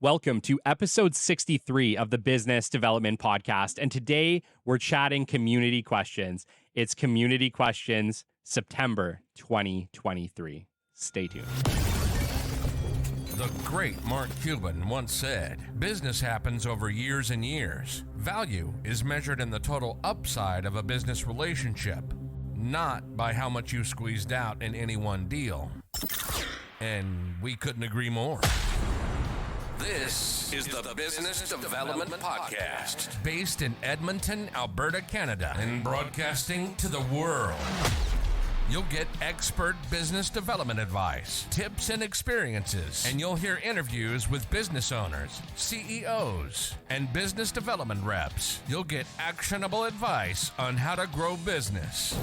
Welcome to episode 63 of the Business Development Podcast. And today we're chatting community questions. It's Community Questions September 2023. Stay tuned. The great Mark Cuban once said, "Business happens over years and years. Value is measured in the total upside of a business relationship, not by how much you squeezed out in any one deal." And we couldn't agree more. This is the Business Development Podcast, based in Edmonton, Alberta, Canada, and broadcasting to the world. You'll get expert business development advice, tips, and experiences, and you'll hear interviews with business owners, CEOs, and business development reps. You'll get actionable advice on how to grow business.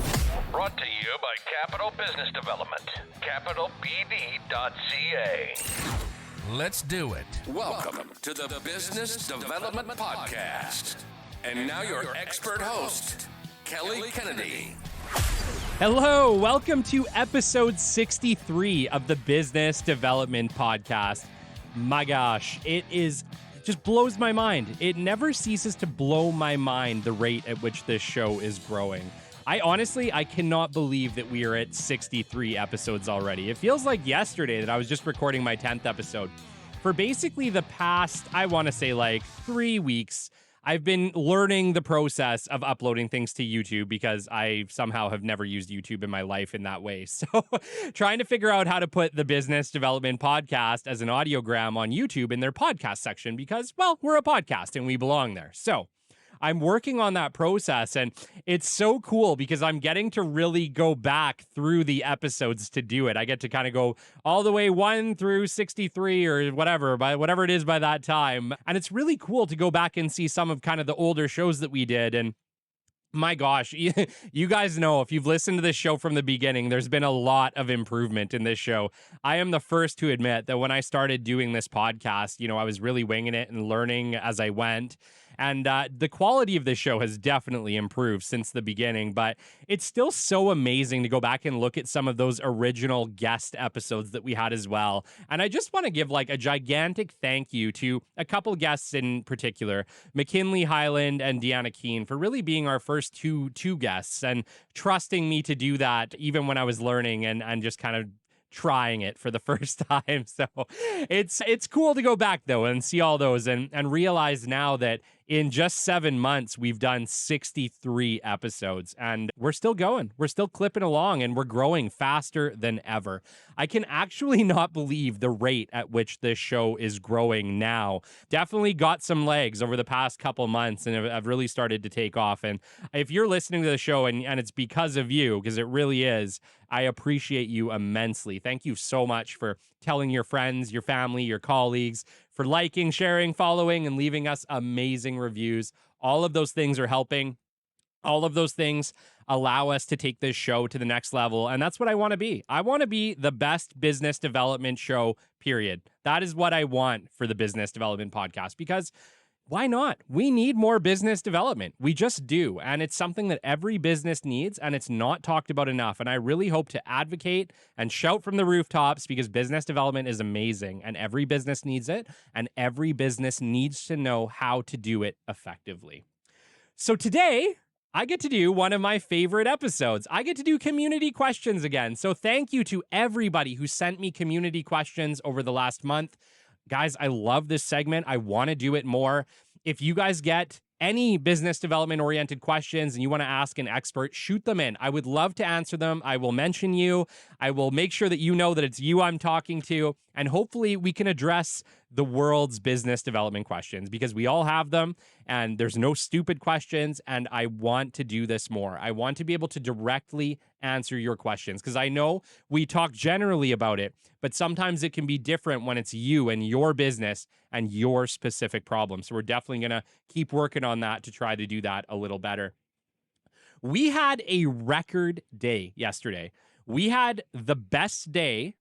Brought to you by Capital Business Development, capitalbd.ca. Let's do it. Welcome to the Business Development Podcast. And now your expert host, Kelly Kennedy. Hello, welcome to episode 63 of the Business Development Podcast. My gosh, it just blows my mind. It never ceases to blow my mind the rate at which this show is growing. I cannot believe that we are at 63 episodes already. It feels like yesterday that I was just recording my 10th episode. For basically the past, 3 weeks, I've been learning the process of uploading things to YouTube because I somehow have never used YouTube in my life in that way. So trying to figure out how to put the Business Development Podcast as an audiogram on YouTube in their podcast section because, well, we're a podcast and we belong there. So I'm working on that process, and it's so cool because I'm getting to really go back through the episodes to do it. I get to kind of go all the way 1 through 63 or whatever it is by that time. And it's really cool to go back and see some of kind of the older shows that we did. And my gosh, you guys know, if you've listened to this show from the beginning, there's been a lot of improvement in this show. I am the first to admit that when I started doing this podcast, I was really winging it and learning as I went. And the quality of this show has definitely improved since the beginning, but it's still so amazing to go back and look at some of those original guest episodes that we had as well. And I just want to give a gigantic thank you to a couple guests in particular, McKinley Highland and Deanna Keene, for really being our first two guests and trusting me to do that even when I was learning and just kind of trying it for the first time. So it's cool to go back though and see all those and realize now that in just 7 months, we've done 63 episodes and we're still going. We're still clipping along and we're growing faster than ever. I can actually not believe the rate at which this show is growing now. Definitely got some legs over the past couple months and have really started to take off. And if you're listening to the show and it's because of you, because it really is, I appreciate you immensely. Thank you so much for telling your friends, your family, your colleagues, for liking, sharing, following, and leaving us amazing reviews. All of those things are helping. All of those things allow us to take this show to the next level. And that's what I want to be. I want to be the best business development show, period. That is what I want for the Business Development Podcast because why not? We need more business development. We just do. And it's something that every business needs, and it's not talked about enough. And I really hope to advocate and shout from the rooftops because business development is amazing, and every business needs it, and every business needs to know how to do it effectively. So today, I get to do one of my favorite episodes. I get to do community questions again. So thank you to everybody who sent me community questions over the last month. Guys, I love this segment. I want to do it more. If you guys get any business development oriented questions and you want to ask an expert, shoot them in. I would love to answer them. I will mention you. I will make sure that you know that it's you I'm talking to. And hopefully we can address the world's business development questions because we all have them and there's no stupid questions. And I want to do this more. I want to be able to directly answer your questions because I know we talk generally about it, but sometimes it can be different when it's you and your business and your specific problem. So we're definitely going to keep working on that to try to do that a little better. We had a record day yesterday. We had the best day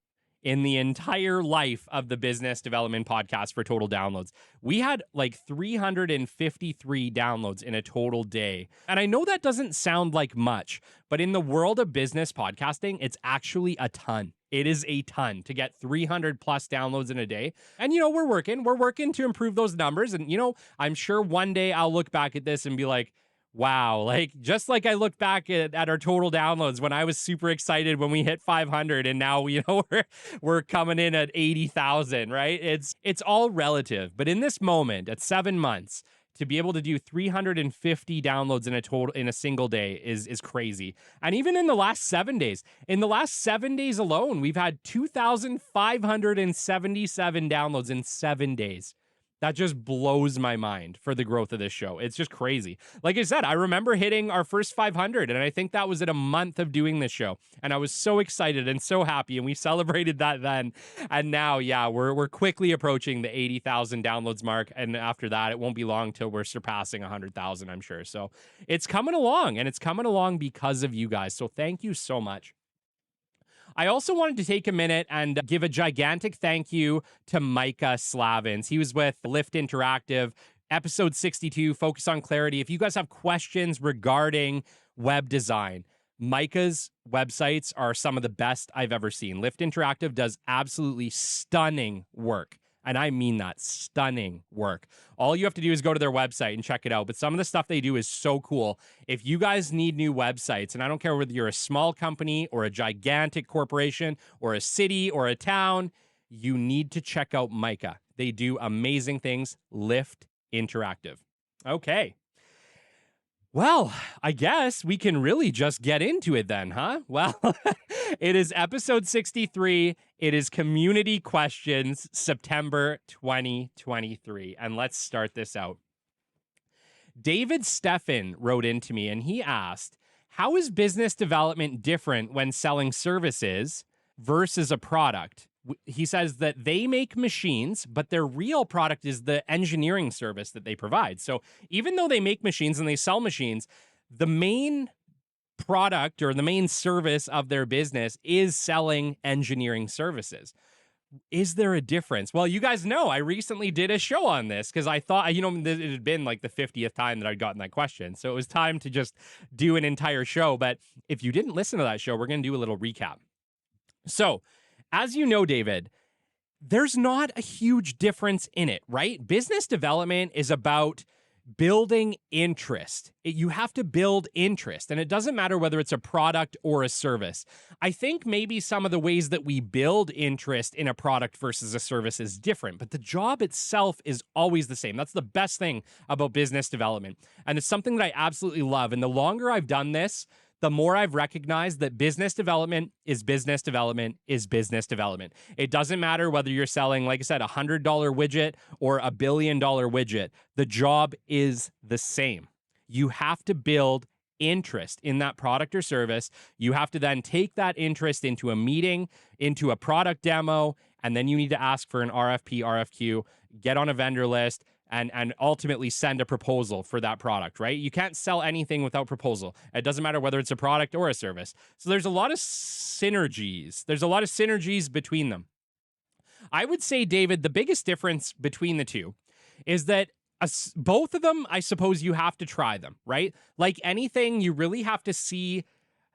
in the entire life of the Business Development Podcast for total downloads. We had like 353 downloads in a total day. And I know that doesn't sound like much, but in the world of business podcasting, it's actually a ton. It is a ton to get 300 plus downloads in a day. And, we're working to improve those numbers. And, I'm sure one day I'll look back at this and be like, wow, like just like I look back at our total downloads when I was super excited when we hit 500 and now, we're coming in at 80,000, right? It's all relative. But in this moment at 7 months, to be able to do 350 downloads in a single day is crazy. And even in the last 7 days, alone, we've had 2,577 downloads in 7 days. That just blows my mind for the growth of this show. It's just crazy. Like I said, I remember hitting our first 500, and I think that was at a month of doing this show. And I was so excited and so happy, and we celebrated that then. And now, we're quickly approaching the 80,000 downloads mark. And after that, it won't be long till we're surpassing 100,000, I'm sure. So it's coming along, and it's coming along because of you guys. So thank you so much. I also wanted to take a minute and give a gigantic thank you to Micah Slavins. He was with Lift Interactive, episode 62, Focus on Clarity. If you guys have questions regarding web design, Micah's websites are some of the best I've ever seen. Lift Interactive does absolutely stunning work. And I mean that, stunning work. All you have to do is go to their website and check it out. But some of the stuff they do is so cool. If you guys need new websites, and I don't care whether you're a small company or a gigantic corporation or a city or a town, you need to check out Micah. They do amazing things. Lift Interactive. Okay. Well, I guess we can really just get into it then, huh? Well, it is episode 63. It is Community Questions, September 2023. And let's start this out. David Steffen wrote into me and he asked, how is business development different when selling services versus a product? He says that they make machines, but their real product is the engineering service that they provide. So even though they make machines and they sell machines, the main product or the main service of their business is selling engineering services. Is there a difference? Well, you guys know I recently did a show on this because I thought, it had been like the 50th time that I'd gotten that question. So it was time to just do an entire show. But if you didn't listen to that show, we're going to do a little recap. So, as you know, David, there's not a huge difference in it, right? Business development is about building interest. You have to build interest, and it doesn't matter whether it's a product or a service. I think maybe some of the ways that we build interest in a product versus a service is different, but the job itself is always the same. That's the best thing about business development, and it's something that I absolutely love. And the longer I've done this, the more I've recognized that business development is business development is business development. It doesn't matter whether you're selling, like I said, $100 widget or $1 billion widget. The job is the same. You have to build interest in that product or service. You have to then take that interest into a meeting, into a product demo, and then you need to ask for an RFP, RFQ, get on a vendor list, and ultimately send a proposal for that product, right? You can't sell anything without proposal. It doesn't matter whether it's a product or a service. So there's a lot of synergies. There's a lot of synergies between them. I would say, David, the biggest difference between the two is that both of them, I suppose you have to try them, right? Like anything, you really have to see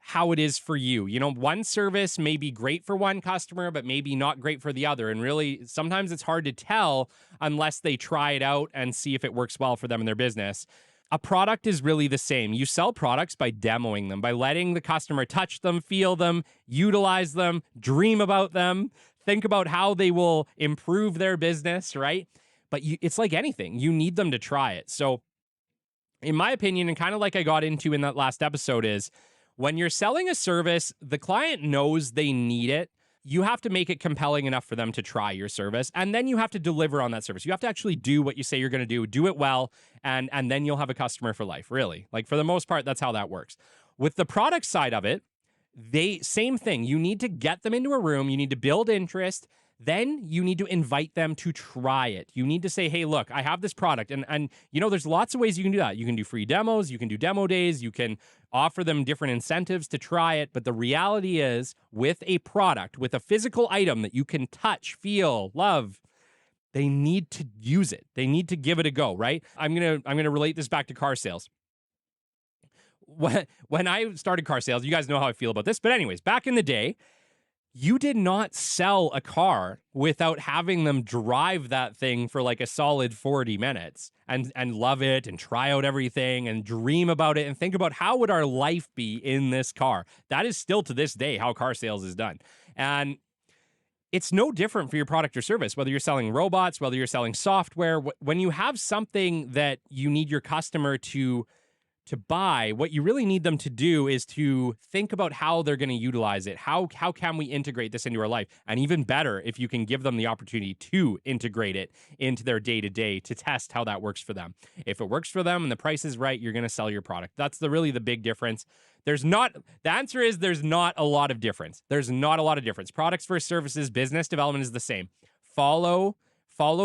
how it is for you. One service may be great for one customer, but maybe not great for the other. And really, sometimes it's hard to tell unless they try it out and see if it works well for them in their business. A product is really the same. You sell products by demoing them, by letting the customer touch them, feel them, utilize them, dream about them, think about how they will improve their business, right? But it's like anything. You need them to try it. So in my opinion, and kind of like I got into in that last episode, is when you're selling a service, the client knows they need it. You have to make it compelling enough for them to try your service, and then you have to deliver on that service. You have to actually do what you say you're going to do it well, and then you'll have a customer for life, really. Like for the most part, that's how that works. With the product side of it, same thing. You need to get them into a room. You need to build interest. then you need to invite them to try it. You need to say, hey, look, I have this product. And there's lots of ways you can do that. You can do free demos, you can do demo days, you can offer them different incentives to try it. But the reality is, with a product, with a physical item that you can touch, feel, love, they need to use it. They need to give it a go, right? I'm gonna relate this back to car sales. When I started car sales, you guys know how I feel about this. But anyways, back in the day, you did not sell a car without having them drive that thing for like a solid 40 minutes and love it and try out everything and dream about it and think about how would our life be in this car. That is still to this day how car sales is done. And it's no different for your product or service, whether you're selling robots, whether you're selling software. When you have something that you need your customer to buy, what you really need them to do is to think about how they're going to utilize it. How can we integrate this into our life? And even better, if you can give them the opportunity to integrate it into their day-to-day to test how that works for them. If it works for them and the price is right, you're going to sell your product. That's really the big difference. The answer is there's not a lot of difference. There's not a lot of difference. Products versus services, business development is the same. Follow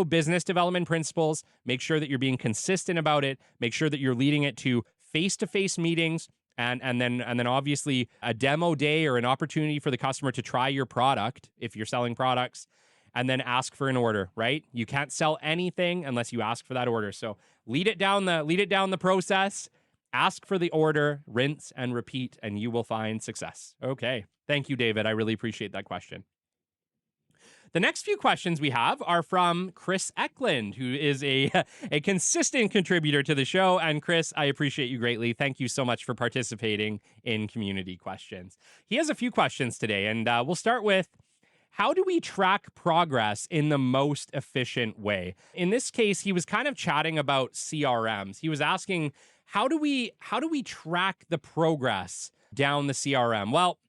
business development principles. Make sure that you're being consistent about it. Make sure that you're leading it to face-to-face meetings, and then obviously a demo day or an opportunity for the customer to try your product if you're selling products, and then ask for an order, right? You can't sell anything unless you ask for that order. So lead it down the process, ask for the order, rinse and repeat, and you will find success. Okay. Thank you, David. I really appreciate that question. The next few questions we have are from Chris Eklund, who is a consistent contributor to the show. And Chris, I appreciate you greatly. Thank you so much for participating in community questions. He has a few questions today, and we'll start with, how do we track progress in the most efficient way? In this case, he was kind of chatting about CRMs. He was asking, how do we track the progress down the CRM? Well,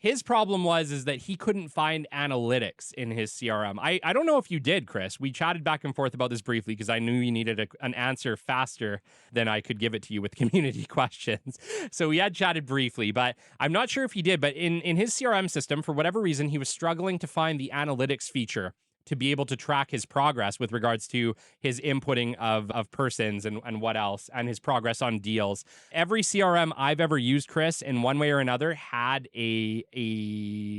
his problem is that he couldn't find analytics in his CRM. I don't know if you did, Chris. We chatted back and forth about this briefly because I knew you needed an answer faster than I could give it to you with community questions. So we had chatted briefly, but I'm not sure if he did. But in his CRM system, for whatever reason, he was struggling to find the analytics feature to be able to track his progress with regards to his inputting of persons and what else, and his progress on deals. Every CRM I've ever used, Chris, in one way or another, had an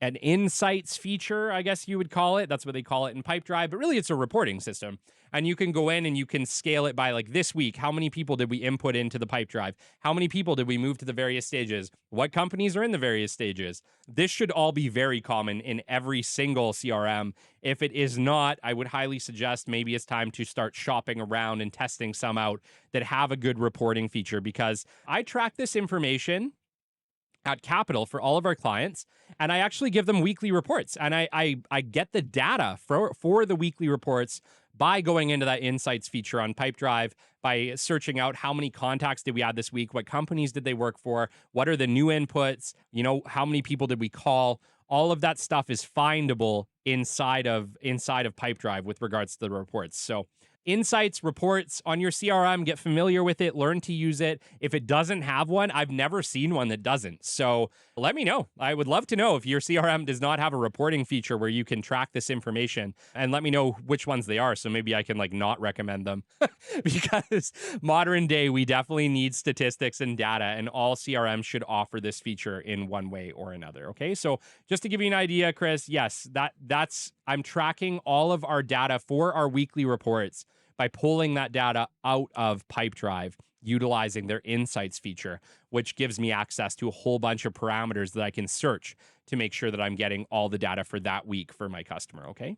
insights feature, I guess you would call it. That's what they call it in Pipedrive, but really it's a reporting system. And you can go in and you can scale it by, like, this week, how many people did we input into the Pipedrive? How many people did we move to the various stages? What companies are in the various stages? This should all be very common in every single CRM. If it is not, I would highly suggest maybe it's time to start shopping around and testing some out that have a good reporting feature, because I track this information at Capital for all of our clients, and I actually give them weekly reports, and I get the data for the weekly reports by going into that insights feature on Pipedrive, by searching out how many contacts did we add this week, what companies did they work for, what are the new inputs, how many people did we call. All of that stuff is findable inside of Pipedrive with regards to the reports. So insights, reports on your CRM, get familiar with it, learn to use it. If it doesn't have one, I've never seen one that doesn't. So let me know. I would love to know if your CRM does not have a reporting feature where you can track this information, and let me know which ones they are, so maybe I can not recommend them. Because modern day, we definitely need statistics and data, and all CRMs should offer this feature in one way or another. Okay, so just to give you an idea, Chris, yes, that's I'm tracking all of our data for our weekly reports by pulling that data out of Pipedrive, utilizing their insights feature, which gives me access to a whole bunch of parameters that I can search to make sure that I'm getting all the data for that week for my customer, okay?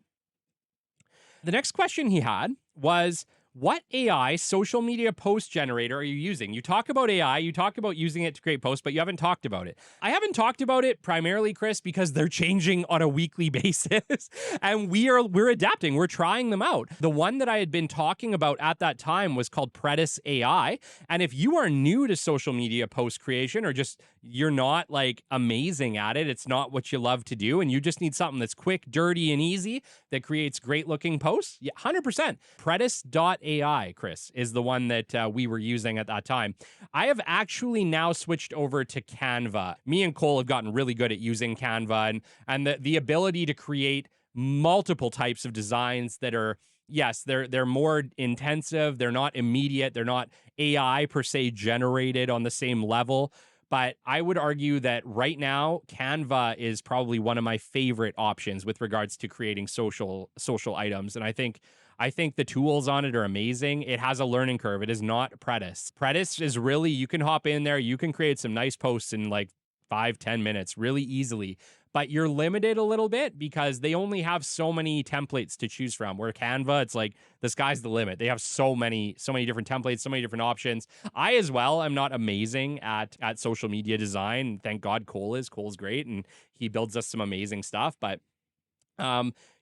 The next question he had was, what AI social media post generator are you using? You talk about AI, you talk about using it to create posts, but you haven't talked about it. I haven't talked about it primarily, Chris, because they're changing on a weekly basis, and we're adapting. We're trying them out. The one that I had been talking about at that time was called Predis AI. And if you are new to social media post creation, or just you're not amazing at it, it's not what you love to do, and you just need something that's quick, dirty, and easy that creates great looking posts, 100%. Predis.ai, Chris, is the one that we were using at that time. I have actually now switched over to Canva. Me and Cole have gotten really good at using Canva, and the ability to create multiple types of designs that are, yes, they're more intensive, they're not immediate, they're not AI per se generated on the same level. But I would argue that right now, Canva is probably one of my favorite options with regards to creating social items. And I think the tools on it are amazing. It has a learning curve. It is not Predis. Predis is really, you can hop in there, you can create some nice posts in like 5-10 minutes really easily, but you're limited a little bit because they only have so many templates to choose from. Where Canva, it's like the sky's the limit. They have so many different templates, so many different options. I as well am not amazing at social media design. Thank God Cole's great and he builds us some amazing stuff. But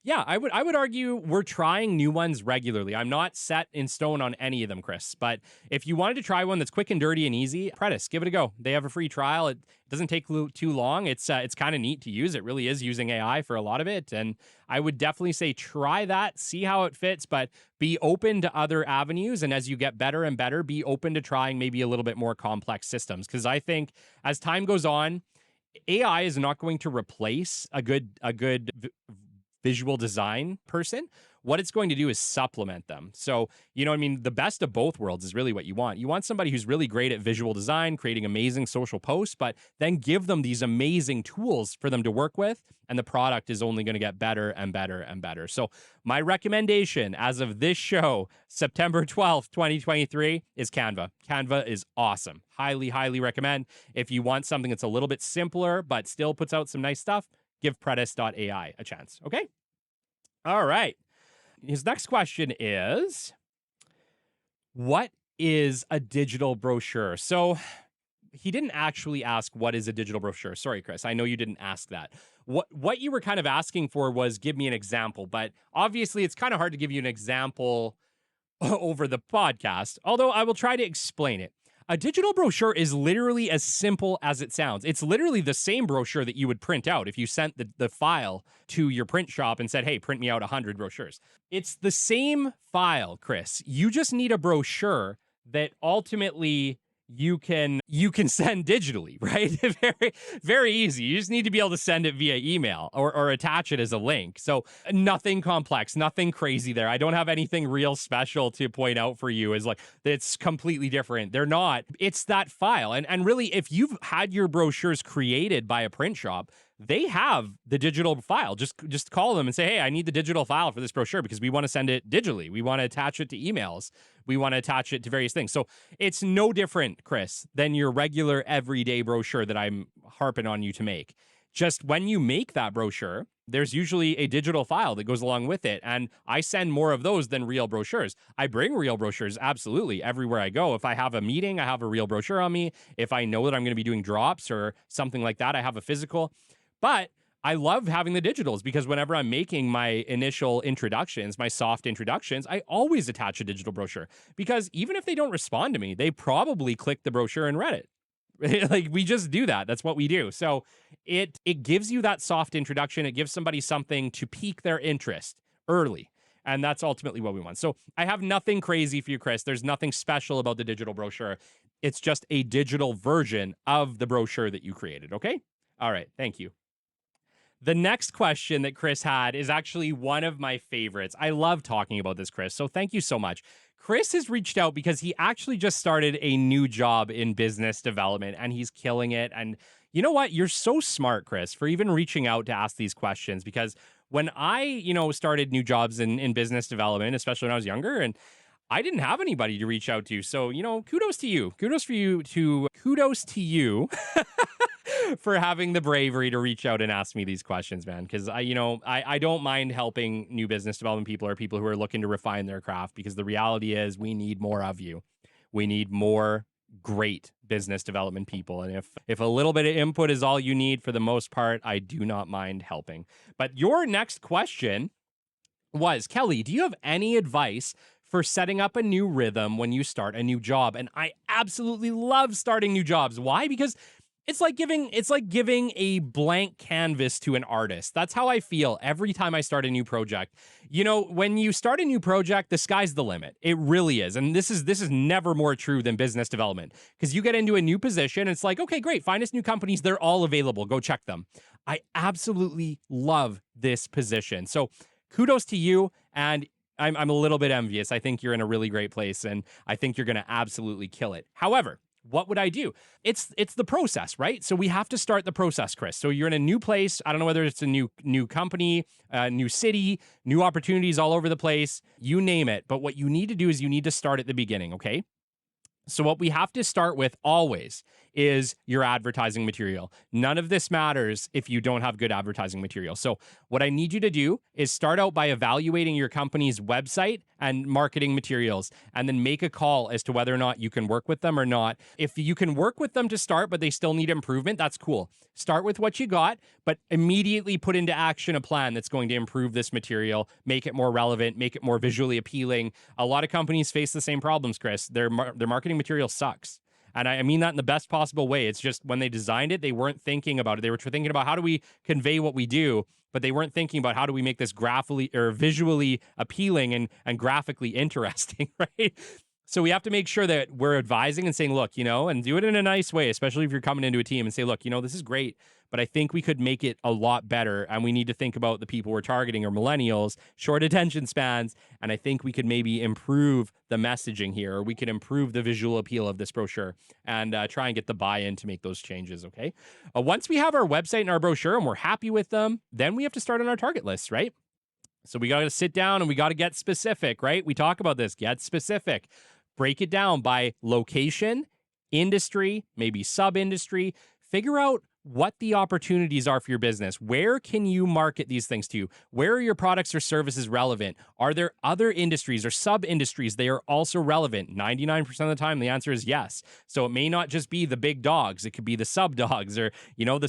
yeah, I would argue we're trying new ones regularly. I'm not set in stone on any of them, Chris. But if you wanted to try one that's quick and dirty and easy, Predis, give it a go. They have a free trial. It doesn't take too long. It's kind of neat to use. It really is using AI for a lot of it, and I would definitely say try that, see how it fits, but be open to other avenues. And as you get better and better, be open to trying maybe a little bit more complex systems, because I think as time goes on, AI is not going to replace a good visual design person. What it's going to do is supplement them. So, you know what I mean? The best of both worlds is really what you want. You want somebody who's really great at visual design, creating amazing social posts, but then give them these amazing tools for them to work with, and the product is only going to get better and better and better. So my recommendation as of this show, September 12th, 2023, is Canva. Canva is awesome. Highly, highly recommend. If you want something that's a little bit simpler, but still puts out some nice stuff, give Predis.ai a chance. Okay? All right. His next question is, what is a digital brochure? So he didn't actually ask what is a digital brochure. Sorry, Chris. I know you didn't ask that. What you were kind of asking for was give me an example, but obviously it's kind of hard to give you an example over the podcast, although I will try to explain it. A digital brochure is literally as simple as it sounds. It's literally the same brochure that you would print out if you sent the file to your print shop and said, hey, print me out 100 brochures. It's the same file, Chris. You just need a brochure that ultimately you can send digitally, right? Very, very easy. You just need to be able to send it via email or attach it as a link. So nothing complex, nothing crazy there. I don't have anything real special to point out for you as like, it's completely different. They're not. It's that file. And really, if you've had your brochures created by a print shop, they have the digital file. Just call them and say, hey, I need the digital file for this brochure because we want to send it digitally. We want to attach it to emails. We want to attach it to various things. So it's no different, Chris, than your regular everyday brochure that I'm harping on you to make. Just when you make that brochure, there's usually a digital file that goes along with it. And I send more of those than real brochures. I bring real brochures, absolutely, everywhere I go. If I have a meeting, I have a real brochure on me. If I know that I'm going to be doing drops or something like that, I have a physical. But I love having the digitals because whenever I'm making my initial introductions, my soft introductions, I always attach a digital brochure because even if they don't respond to me, they probably clicked the brochure and read it. Like we just do that. That's what we do. So it gives you that soft introduction. It gives somebody something to pique their interest early. And that's ultimately what we want. So I have nothing crazy for you, Chris. There's nothing special about the digital brochure. It's just a digital version of the brochure that you created. Okay? All right. Thank you. The next question that Chris had is actually one of my favorites. I love talking about this, Chris, so thank you so much. Chris has reached out because he actually just started a new job in business development, and he's killing it. And you know what? You're so smart, Chris, for even reaching out to ask these questions, because when I, started new jobs in business development, especially when I was younger, and I didn't have anybody to reach out to. So, kudos to you. Kudos to you for having the bravery to reach out and ask me these questions, man. Because I don't mind helping new business development people or people who are looking to refine their craft, because the reality is we need more of you. We need more great business development people. And if a little bit of input is all you need, for the most part, I do not mind helping. But your next question was, Kelly, do you have any advice for setting up a new rhythm when you start a new job? And I absolutely love starting new jobs. Why? Because It's like giving a blank canvas to an artist. That's how I feel every time I start a new project. You know, when you start a new project, the sky's the limit. It really is. And this is never more true than business development, because you get into a new position, it's like, okay, great, find us new companies, they're all available. Go check them. I absolutely love this position. So kudos to you, and I'm a little bit envious. I think you're in a really great place, and I think you're going to absolutely kill it. However, what would I do? It's the process, right? So we have to start the process, Chris. So you're in a new place. I don't know whether it's a new company, new city, new opportunities all over the place. You name it. But what you need to do is you need to start at the beginning, okay? So what we have to start with always is your advertising material. None of this matters if you don't have good advertising material. So what I need you to do is start out by evaluating your company's website and marketing materials, and then make a call as to whether or not you can work with them or not. If you can work with them to start, but they still need improvement, that's cool. Start with what you got, but immediately put into action a plan that's going to improve this material, make it more relevant, make it more visually appealing. A lot of companies face the same problems, Chris. Their marketing material sucks. And I mean that in the best possible way. It's just when they designed it, they weren't thinking about it. They were thinking about how do we convey what we do, but they weren't thinking about how do we make this graphically or visually appealing and graphically interesting, right? So we have to make sure that we're advising and saying, look, and do it in a nice way, especially if you're coming into a team, and say, look, this is great, but I think we could make it a lot better. And we need to think about the people we're targeting are millennials, short attention spans. And I think we could maybe improve the messaging here, or we could improve the visual appeal of this brochure, and try and get the buy-in to make those changes, okay? Once we have our website and our brochure and we're happy with them, then we have to start on our target list, right? So we got to sit down and we got to get specific, right? We talk about this, get specific. Break it down by location, industry, maybe sub-industry. Figure out what the opportunities are for your business. Where can you market these things to? Where are your products or services relevant? Are there other industries or sub-industries they are also relevant? 99% of the time, the answer is yes. So it may not just be the big dogs. It could be the sub-dogs, or, the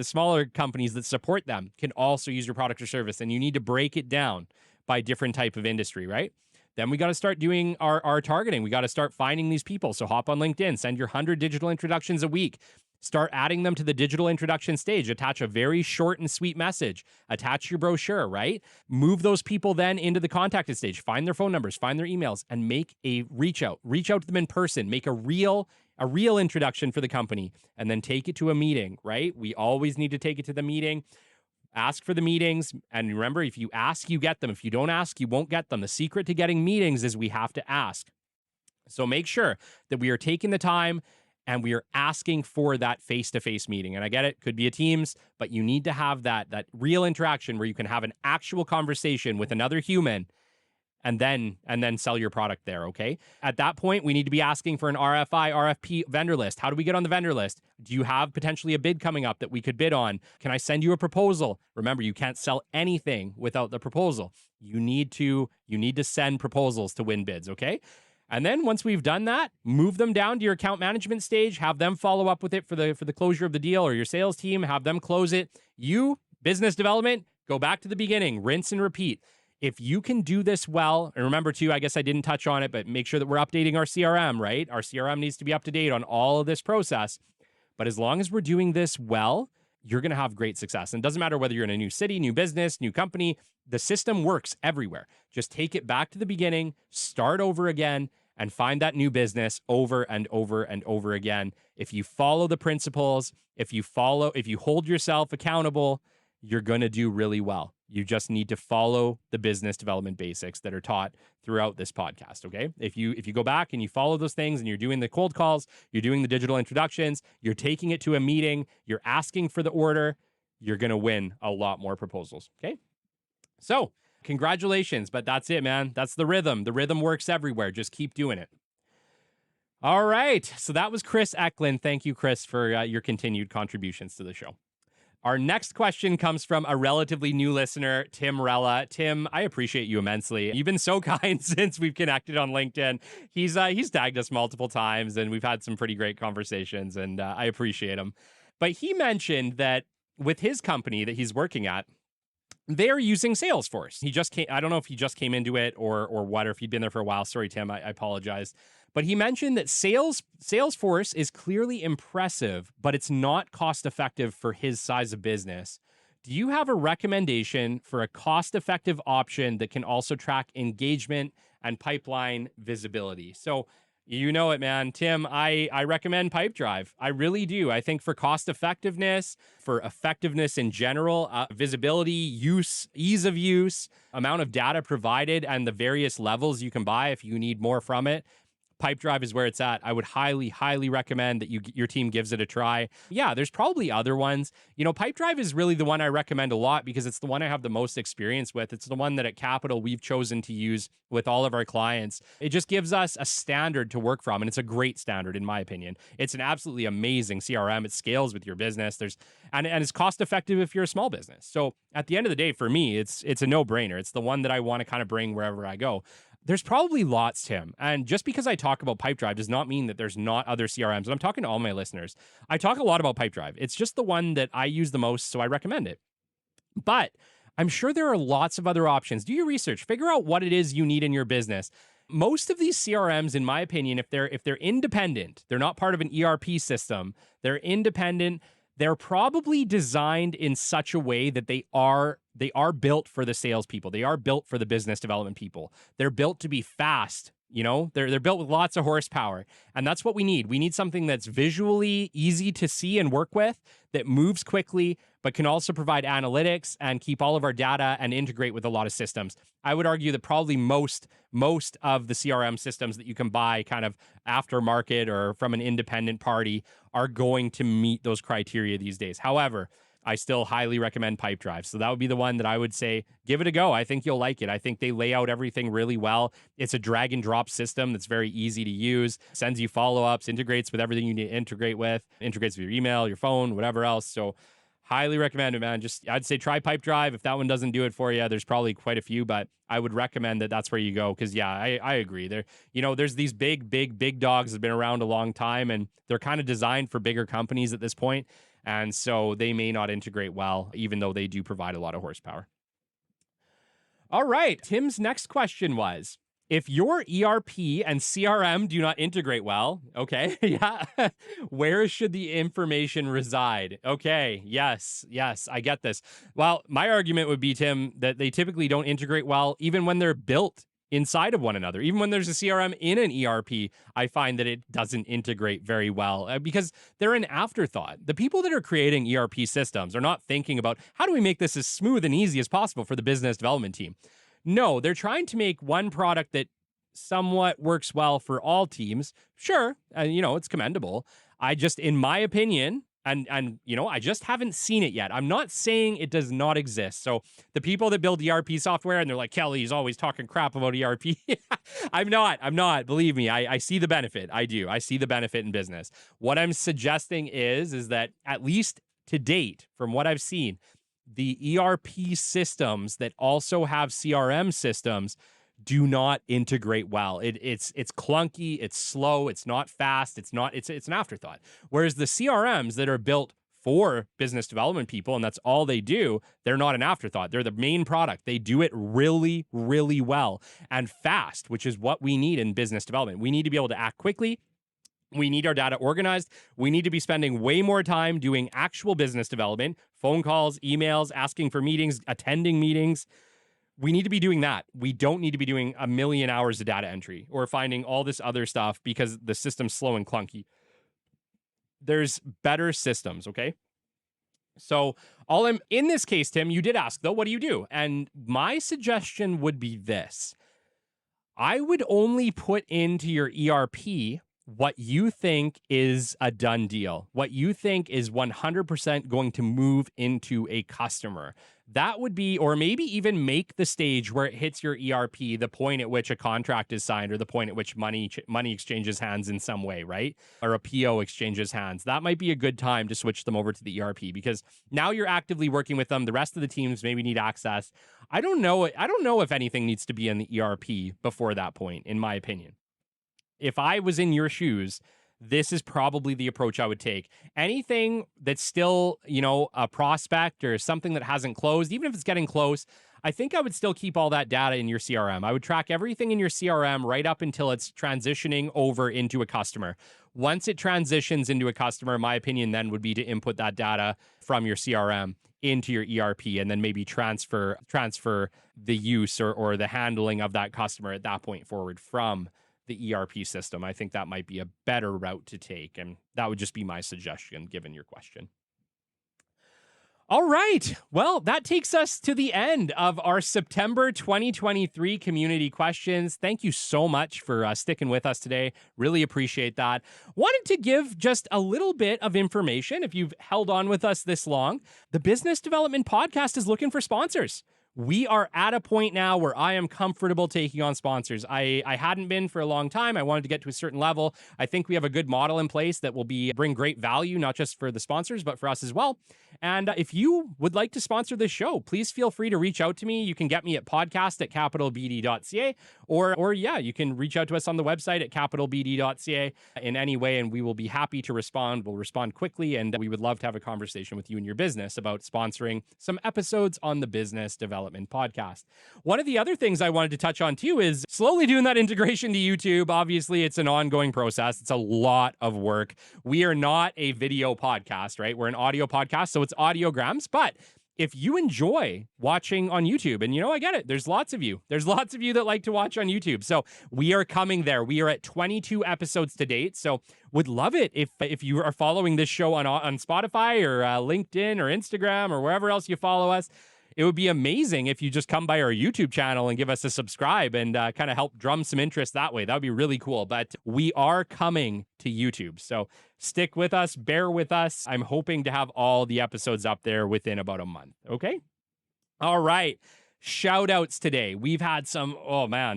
smaller companies that support them can also use your product or service. And you need to break it down by different type of industry, right? Then we got to start doing our targeting. We got to start finding these people. So hop on LinkedIn, send your 100 digital introductions a week. Start adding them to the digital introduction stage. Attach a very short and sweet message. Attach your brochure, right? Move those people then into the contacted stage. Find their phone numbers, find their emails, and make a reach out. Reach out to them in person. Make a real introduction for the company, and then take it to a meeting, right? We always need to take it to the meeting. Ask for the meetings. And remember, if you ask, you get them. If you don't ask, you won't get them. The secret to getting meetings is we have to ask. So make sure that we are taking the time and we are asking for that face-to-face meeting. And I get it, could be a Teams, but you need to have that real interaction where you can have an actual conversation with another human, and then sell your product there, okay? At that point, we need to be asking for an RFI, RFP vendor list. How do we get on the vendor list? Do you have potentially a bid coming up that we could bid on? Can I send you a proposal? Remember, you can't sell anything without the proposal. You need to send proposals to win bids, okay? And then once we've done that, move them down to your account management stage, have them follow up with it for the closure of the deal, or your sales team, have them close it. You, business development, go back to the beginning, rinse and repeat. If you can do this well, and remember too, I guess I didn't touch on it, but make sure that we're updating our CRM, right? Our CRM needs to be up to date on all of this process. But as long as we're doing this well, you're going to have great success. And it doesn't matter whether you're in a new city, new business, new company, the system works everywhere. Just take it back to the beginning, start over again, and find that new business over and over and over again. If you follow the principles, if you hold yourself accountable, you're going to do really well. You just need to follow the business development basics that are taught throughout this podcast, okay? If you go back and you follow those things and you're doing the cold calls, you're doing the digital introductions, you're taking it to a meeting, you're asking for the order, you're going to win a lot more proposals, okay? So, congratulations, but that's it, man. That's the rhythm. The rhythm works everywhere. Just keep doing it. All right. So that was Chris Eklund. Thank you, Chris, for your continued contributions to the show. Our next question comes from a relatively new listener, Tim Rella. Tim, I appreciate you immensely. You've been so kind since we've connected on LinkedIn. He's tagged us multiple times, and we've had some pretty great conversations, and I appreciate him. But he mentioned that with his company that he's working at, they're using Salesforce. He just came, I don't know if he just came into it or what, or if he'd been there for a while. Sorry, Tim, I apologize. But he mentioned that Salesforce is clearly impressive, but it's not cost effective for his size of business. Do you have a recommendation for a cost effective option that can also track engagement and pipeline visibility? So, you know it, man. Tim, I recommend Pipedrive. I really do. I think for cost effectiveness, for effectiveness in general, visibility, use, ease of use, amount of data provided, and the various levels you can buy if you need more from it, Pipedrive is where it's at. I would highly, highly recommend that your team gives it a try. Yeah, there's probably other ones. Pipedrive is really the one I recommend a lot because it's the one I have the most experience with. It's the one that at Capital we've chosen to use with all of our clients. It just gives us a standard to work from, and it's a great standard in my opinion. It's an absolutely amazing CRM. It scales with your business. And it's cost effective if you're a small business. So at the end of the day, for me, it's a no-brainer. It's the one that I want to kind of bring wherever I go. There's probably lots, Tim. And just because I talk about Pipedrive does not mean that there's not other CRMs. And I'm talking to all my listeners. I talk a lot about Pipedrive. It's just the one that I use the most, so I recommend it. But I'm sure there are lots of other options. Do your research. Figure out what it is you need in your business. Most of these CRMs, in my opinion, if they're independent, they're not part of an ERP system, they're independent, they're probably designed in such a way that they are built for the salespeople. They are built for the business development people. They're built to be fast. They're built with lots of horsepower. And that's what we need. We need something that's visually easy to see and work with, that moves quickly, but can also provide analytics and keep all of our data and integrate with a lot of systems. I would argue that probably most of the CRM systems that you can buy kind of aftermarket or from an independent party are going to meet those criteria these days. However, I still highly recommend Pipedrive. So that would be the one that I would say, give it a go. I think you'll like it. I think they lay out everything really well. It's a drag and drop system that's very easy to use, sends you follow-ups, integrates with everything you need to integrate with, integrates with your email, your phone, whatever else. So highly recommend it, man. I'd say try Pipedrive. If that one doesn't do it for you, there's probably quite a few, but I would recommend that that's where you go. Cause yeah, I agree. There's these big dogs that have been around a long time, and they're kind of designed for bigger companies at this point. And so they may not integrate well, even though they do provide a lot of horsepower. All right. Tim's next question was, if your ERP and CRM do not integrate well, okay, yeah, where should the information reside? Okay, yes, I get this. Well, my argument would be, Tim, that they typically don't integrate well, even when they're built inside of one another. Even when there's a CRM in an ERP, I find that it doesn't integrate very well because they're an afterthought. The people that are creating ERP systems are not thinking about how do we make this as smooth and easy as possible for the business development team. No, they're trying to make one product that somewhat works well for all teams. Sure, it's commendable. In my opinion, and I just haven't seen it yet. I'm not saying it does not exist. So the people that build ERP software and they're like, Kelly's always talking crap about ERP. I'm not. Believe me, I see the benefit. I do. I see the benefit in business. What I'm suggesting is that at least to date, from what I've seen, the ERP systems that also have CRM systems do not integrate well. It's clunky, it's slow, it's not fast, it's an afterthought. Whereas the CRMs that are built for business development people, and that's all they do, they're not an afterthought. They're the main product. They do it really, really well and fast, which is what we need in business development. We need to be able to act quickly. We need our data organized. We need to be spending way more time doing actual business development, phone calls, emails, asking for meetings, attending meetings. We need to be doing that. We don't need to be doing a million hours of data entry or finding all this other stuff because the system's slow and clunky. There's better systems, okay? So in this case, Tim, you did ask though, what do you do? And my suggestion would be this. I would only put into your ERP what you think is a done deal, what you think is 100% going to move into a customer. That would be, or maybe even make the stage where it hits your ERP, the point at which a contract is signed or the point at which money exchanges hands in some way, right? Or a PO exchanges hands. That might be a good time to switch them over to the ERP because now you're actively working with them. The rest of the teams maybe need access. I don't know if anything needs to be in the ERP before that point, in my opinion. If I was in your shoes, this is probably the approach I would take. Anything that's still, a prospect or something that hasn't closed, even if it's getting close, I think I would still keep all that data in your CRM. I would track everything in your CRM right up until it's transitioning over into a customer. Once it transitions into a customer, my opinion then would be to input that data from your CRM into your ERP and then maybe transfer the use or the handling of that customer at that point forward from the ERP system. I think that might be a better route to take, and that would just be my suggestion given your question. All right. Well, that takes us to the end of our September 2023 community questions. Thank you so much for sticking with us today. Really appreciate that. Wanted to give just a little bit of information. If you've held on with us this long, the Business Development Podcast is looking for sponsors. We are at a point now where I am comfortable taking on sponsors. I hadn't been for a long time. I wanted to get to a certain level. I think we have a good model in place that will bring great value, not just for the sponsors, but for us as well. And if you would like to sponsor this show, please feel free to reach out to me. You can get me at podcast@capitalbd.ca, or you can reach out to us on the website at capitalbd.ca in any way, and we will be happy to respond. We'll respond quickly, and we would love to have a conversation with you and your business about sponsoring some episodes on the Business Development Podcast. One of the other things I wanted to touch on too is slowly doing that integration to YouTube. Obviously, it's an ongoing process. It's a lot of work. We are not a video podcast, right? We're an audio podcast, so it's audiograms. But if you enjoy watching on YouTube, and I get it, there's lots of you. There's lots of you that like to watch on YouTube. So we are coming there. We are at 22 episodes to date. So would love it if you are following this show on Spotify or LinkedIn or Instagram or wherever else you follow us. It would be amazing if you just come by our YouTube channel and give us a subscribe and kind of help drum some interest that way. That would be really cool. But we are coming to YouTube. So stick with us, bear with us. I'm hoping to have all the episodes up there within about a month. Okay? All right. Shout outs today. We've had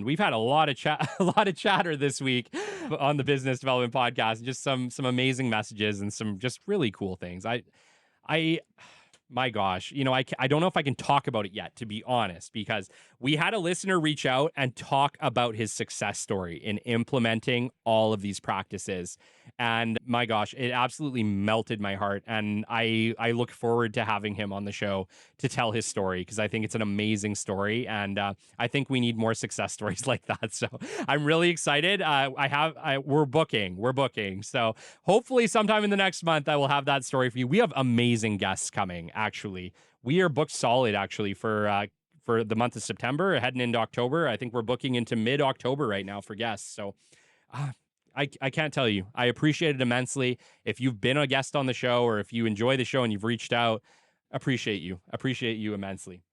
we've had a lot of chatter this week on the Business Development Podcast. Just some amazing messages and some just really cool things. My gosh, I don't know if I can talk about it yet, to be honest, because we had a listener reach out and talk about his success story in implementing all of these practices. And my gosh, it absolutely melted my heart. And I look forward to having him on the show to tell his story, because I think it's an amazing story. And I think we need more success stories like that. So I'm really excited. We're booking. So hopefully sometime in the next month, I will have that story for you. We have amazing guests coming. Actually, we are booked solid for the month of September, heading into October. I think we're booking into mid-October right now for guests. So I can't tell you. I appreciate it immensely. If you've been a guest on the show or if you enjoy the show and you've reached out, appreciate you immensely.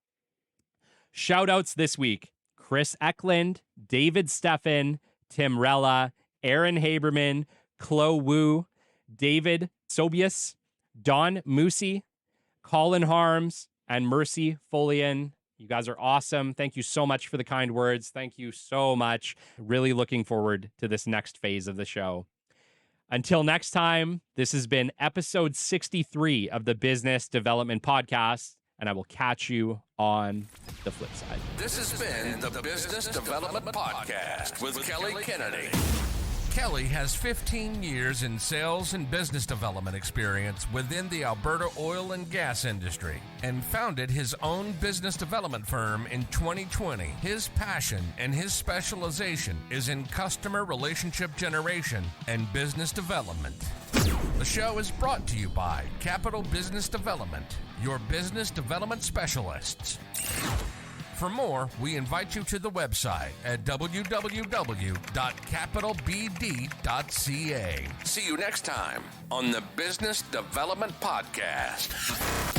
Shout outs this week: Chris Eklund, David Steffen, Tim Rella, Aaron Haberman, Chloe Wu, David Sobius, Don Moosey, Colin Harms, and Mercy Folian. You guys are awesome. Thank you so much for the kind words. Thank you so much. Really looking forward to this next phase of the show. Until next time, this has been episode 63 of the Business Development Podcast, and I will catch you on the flip side. This has been the Business Development Podcast with Kelly Kennedy. Kelly has 15 years in sales and business development experience within the Alberta oil and gas industry and founded his own business development firm in 2020. His passion and his specialization is in customer relationship generation and business development. The show is brought to you by Capital Business Development, your business development specialists. For more, we invite you to the website at www.capitalbd.ca. See you next time on the Business Development Podcast.